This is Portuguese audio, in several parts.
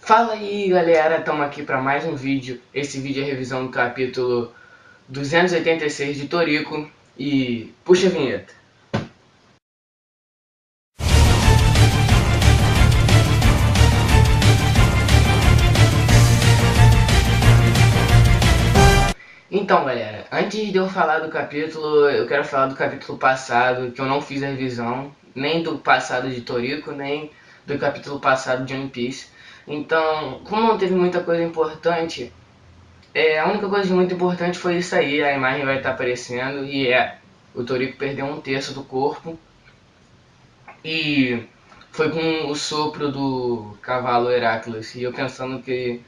Fala aí galera, estamos aqui para mais um vídeo. Esse vídeo é a revisão do capítulo 286 de Toriko. E puxa a vinheta. Então galera, antes de eu falar do capítulo, eu quero falar do capítulo passado, que eu não fiz a revisão, nem do passado de Toriko, nem do capítulo passado de One Piece. Então, como não teve muita coisa importante, a única coisa muito importante foi isso aí, a imagem vai estar aparecendo e o Toriko perdeu um terço do corpo e foi com o sopro do cavalo Heracles, e eu pensando que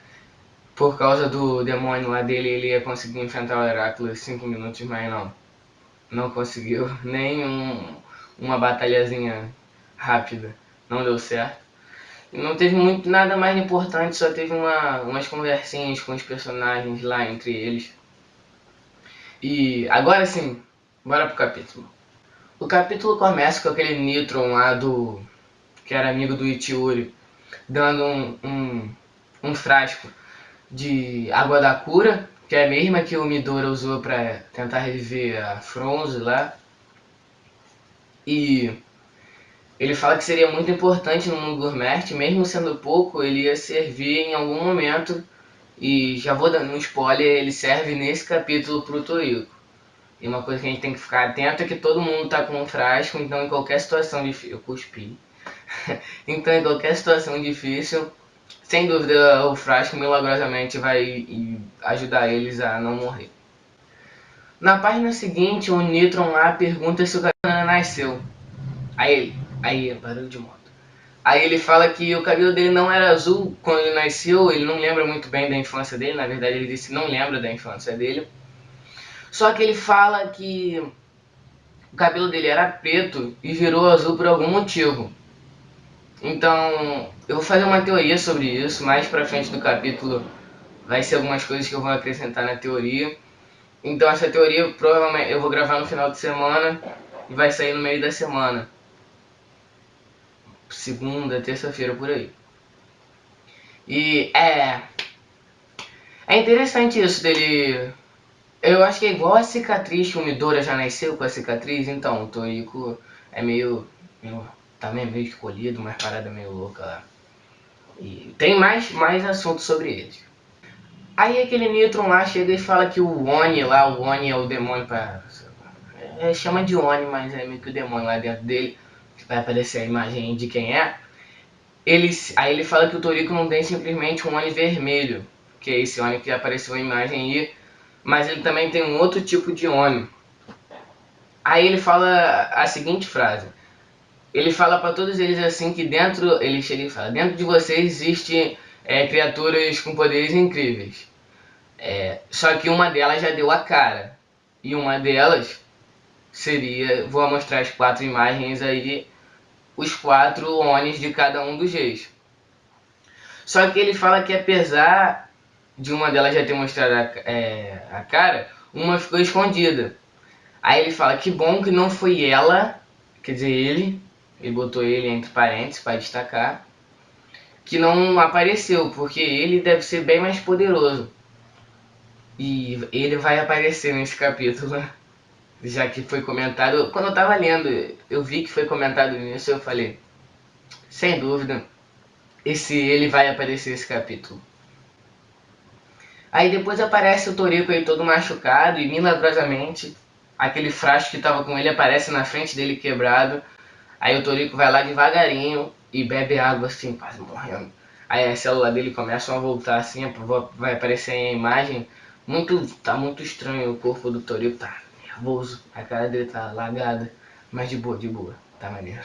por causa do demônio lá dele ele ia conseguir enfrentar o Heracles 5 minutos, mas não conseguiu, nem uma batalhazinha rápida, não deu certo. Não teve muito nada mais importante, só teve umas conversinhas com os personagens lá entre eles. E agora sim, bora pro capítulo. O capítulo começa com aquele Nitron lá que era amigo do Ichiuri, dando um frasco de água da cura, que é a mesma que o Midora usou para tentar reviver a Fronze lá. E ele fala que seria muito importante no mundo gourmet, mesmo sendo pouco, ele ia servir em algum momento. E já vou dando um spoiler, ele serve nesse capítulo pro Toriko. E uma coisa que a gente tem que ficar atento é que todo mundo tá com um frasco, então em qualquer situação difícil... Eu cuspi. Então em qualquer situação difícil, sem dúvida o frasco milagrosamente vai ajudar eles a não morrer. Na página seguinte, o Nitron lá pergunta se o cabelo nasceu. Aí, barulho de moto. Aí ele fala que o cabelo dele não era azul quando ele nasceu, ele não lembra muito bem da infância dele, na verdade ele disse que não lembra da infância dele. Só que ele fala que o cabelo dele era preto e virou azul por algum motivo. Então, eu vou fazer uma teoria sobre isso, mais pra frente do capítulo vai ser algumas coisas que eu vou acrescentar na teoria. Então essa teoria provavelmente eu vou gravar no final de semana e vai sair no meio da semana. Segunda, terça-feira, por aí. E é interessante isso dele. Eu acho que é igual a cicatriz que o Midora já nasceu com a cicatriz, então o Toriko é meio também meio escolhido, umas paradas meio louca lá. E tem mais assuntos sobre eles. Aí aquele Nitron lá chega e fala que o Oni é o demônio pra... chama de Oni, mas é meio que o demônio lá dentro dele, que vai aparecer a imagem de quem é. Aí ele fala que o Toriko não tem simplesmente um Oni vermelho, que é esse Oni que apareceu a imagem aí, mas ele também tem um outro tipo de Oni. Aí ele fala a seguinte frase. Ele fala para todos eles assim que ele chega e fala, dentro de vocês existe criaturas com poderes incríveis. Só que uma delas já deu a cara. E uma delas seria, vou mostrar as 4 imagens aí, os 4 Onis de cada um dos reis. Só que ele fala que apesar de uma delas já ter mostrado a cara, uma ficou escondida. Aí ele fala que bom que não foi ela, quer dizer ele botou ele entre parênteses para destacar, que não apareceu, porque ele deve ser bem mais poderoso. E ele vai aparecer nesse capítulo, já que foi comentado. Quando eu tava lendo, eu vi que foi comentado nisso, eu falei, sem dúvida, ele vai aparecer nesse capítulo. Aí depois aparece o Toriko aí todo machucado e milagrosamente aquele frasco que tava com ele aparece na frente dele quebrado. Aí o Toriko vai lá devagarinho e bebe água assim, quase morrendo. Aí as células dele começam a voltar assim, vai aparecer aí a imagem. Tá muito estranho, o corpo do Toriko tá nervoso, a cara dele tá lagada, mas de boa, tá maneiro.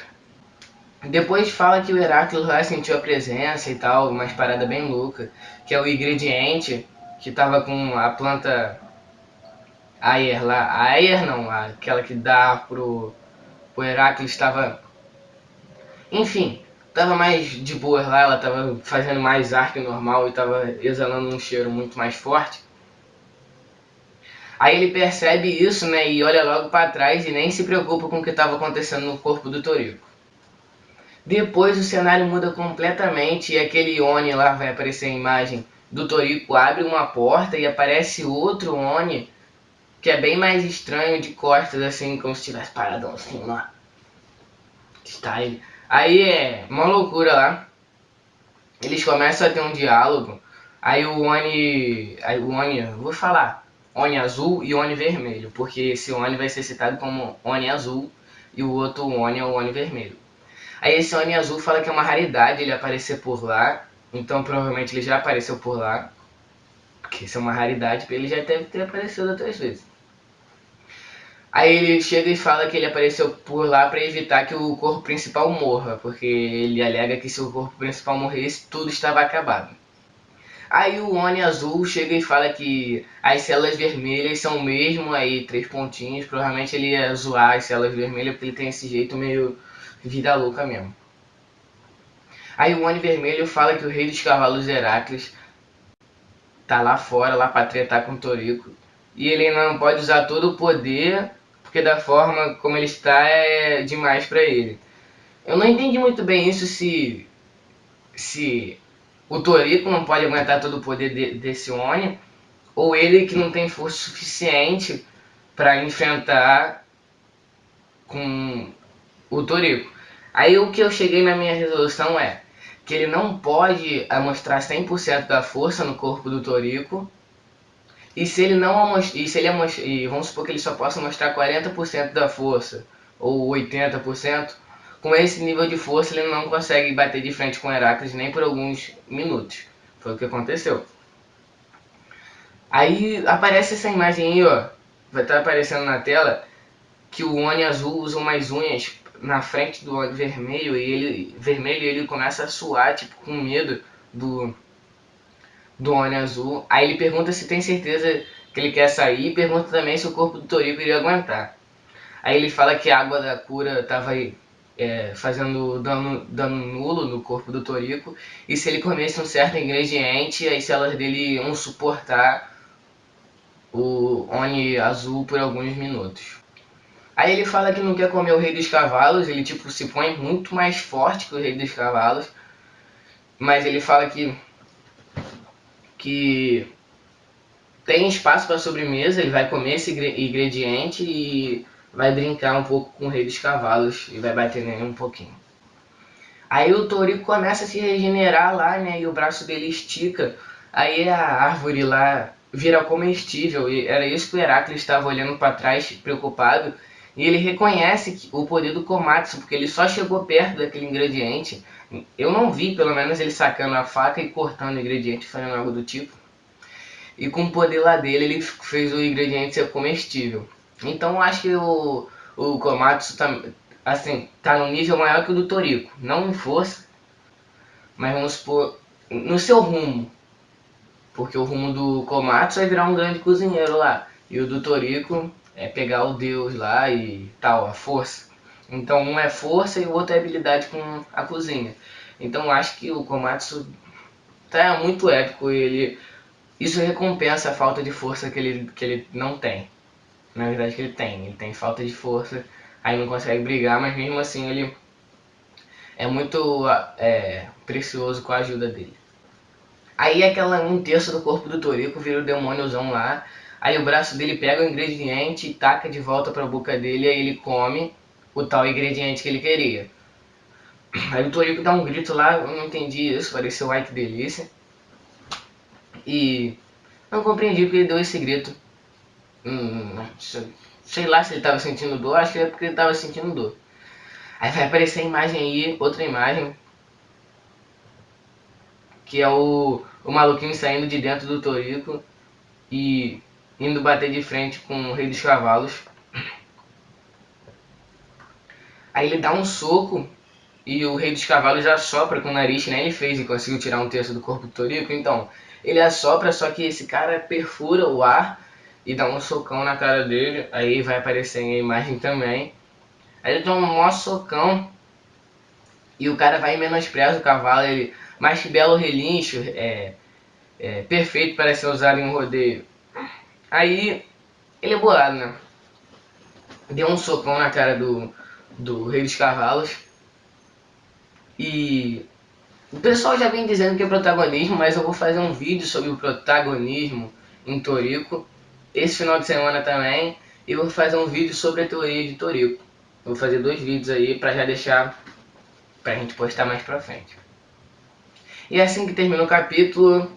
Depois fala que o Heracles lá sentiu a presença e tal, umas paradas bem loucas, que é o ingrediente que tava com a planta Ayer lá, a Ayer não, aquela que dá pro Heracles estava, enfim, tava mais de boa lá, ela tava fazendo mais ar que normal e tava exalando um cheiro muito mais forte. Aí ele percebe isso, né, e olha logo para trás e nem se preocupa com o que estava acontecendo no corpo do Toriko. Depois o cenário muda completamente e aquele Oni lá vai aparecer a imagem do Toriko, abre uma porta e aparece outro Oni que é bem mais estranho, de costas, assim, como se tivesse paradão assim lá. Style. Aí é uma loucura lá. Eles começam a ter um diálogo. Aí o Oni, vou falar, Oni azul e Oni vermelho, porque esse Oni vai ser citado como Oni azul e o outro Oni é o Oni vermelho. Aí esse Oni azul fala que é uma raridade ele aparecer por lá, então provavelmente ele já apareceu por lá, porque isso é uma raridade, ele já deve ter aparecido outras vezes. Aí ele chega e fala que ele apareceu por lá para evitar que o corpo principal morra, porque ele alega que se o corpo principal morresse, tudo estava acabado. Aí o Oni azul chega e fala que as células vermelhas são mesmo aí 3 pontinhos, provavelmente ele ia zoar as células vermelhas porque ele tem esse jeito meio vida louca mesmo. Aí o Oni vermelho fala que o rei dos cavalos Heracles tá lá fora, lá pra tretar com o Toriko, e ele não pode usar todo o poder, porque da forma como ele está é demais pra ele. Eu não entendi muito bem isso, se o Toriko não pode aguentar todo o poder desse Oni, ou ele que não tem força suficiente para enfrentar com o Toriko. Aí o que eu cheguei na minha resolução é que ele não pode mostrar 100% da força no corpo do Toriko, e se ele não e se ele e vamos supor que ele só possa mostrar 40% da força ou 80%, com esse nível de força ele não consegue bater de frente com o Heracles nem por alguns minutos. Foi o que aconteceu. Aí aparece essa imagem aí, ó, vai estar aparecendo na tela, que o Oni azul usa umas unhas na frente do Oni vermelho e ele começa a suar, tipo, com medo do Oni azul. Aí ele pergunta se tem certeza que ele quer sair e pergunta também se o corpo do Toriko iria aguentar. Aí ele fala que a água da cura estava fazendo dano nulo no corpo do Toriko, e se ele comesse um certo ingrediente, as células dele iam suportar o Oni azul por alguns minutos. Aí ele fala que não quer comer o Rei dos Cavalos, ele tipo se põe muito mais forte que o Rei dos Cavalos, mas ele fala que tem espaço para sobremesa, ele vai comer esse ingrediente e vai brincar um pouco com o Rei dos Cavalos e vai bater nele um pouquinho. Aí o Toriko começa a se regenerar lá, né, e o braço dele estica, aí a árvore lá vira comestível, e era isso que o Heracles estava olhando para trás, preocupado, e ele reconhece o poder do Komatsu, porque ele só chegou perto daquele ingrediente. Eu não vi, pelo menos, ele sacando a faca e cortando o ingrediente, fazendo algo do tipo. E com o poder lá dele, ele fez o ingrediente ser comestível. Então eu acho que o Komatsu tá, assim, tá num nível maior que o do Toriko. Não em força, mas vamos supor, no seu rumo. Porque o rumo do Komatsu é virar um grande cozinheiro lá. E o do Toriko é pegar o deus lá e tal, a força. Então um é força e o outro é habilidade com a cozinha. Então eu acho que o Komatsu tá muito épico e isso recompensa a falta de força que ele não tem. Na verdade que ele tem falta de força, aí não consegue brigar, mas mesmo assim ele é muito precioso com a ajuda dele. Aí um terço do corpo do Toriko vira o demôniozão lá, aí o braço dele pega o ingrediente e taca de volta pra boca dele, aí ele come o tal ingrediente que ele queria. Aí o Toriko dá um grito lá, eu não entendi isso, pareceu ai que delícia. E não compreendi porque ele deu esse grito. Sei lá se ele tava sentindo dor, acho que é porque ele tava sentindo dor. Aí vai aparecer a imagem aí, outra imagem, que é o maluquinho saindo de dentro do Toriko e indo bater de frente com o Rei dos Cavalos. Aí ele dá um soco e o Rei dos Cavalos assopra com o nariz, que nem ele fez e conseguiu tirar um terço do corpo do Toriko. Então, ele assopra, só que esse cara perfura o ar e dá um socão na cara dele. Aí vai aparecer a imagem também. Aí ele toma um maior socão e o cara vai e menospreza o cavalo. Ele, mas que belo relincho, perfeito para ser usado em um rodeio. Aí ele é bolado, né? Deu um socão na cara do Rei dos Cavalos. E o pessoal já vem dizendo que é protagonismo, mas eu vou fazer um vídeo sobre o protagonismo em Toriko esse final de semana também. E vou fazer um vídeo sobre a teoria de Toriko. Vou fazer 2 vídeos aí pra já deixar pra gente postar mais pra frente. E assim que termina o capítulo,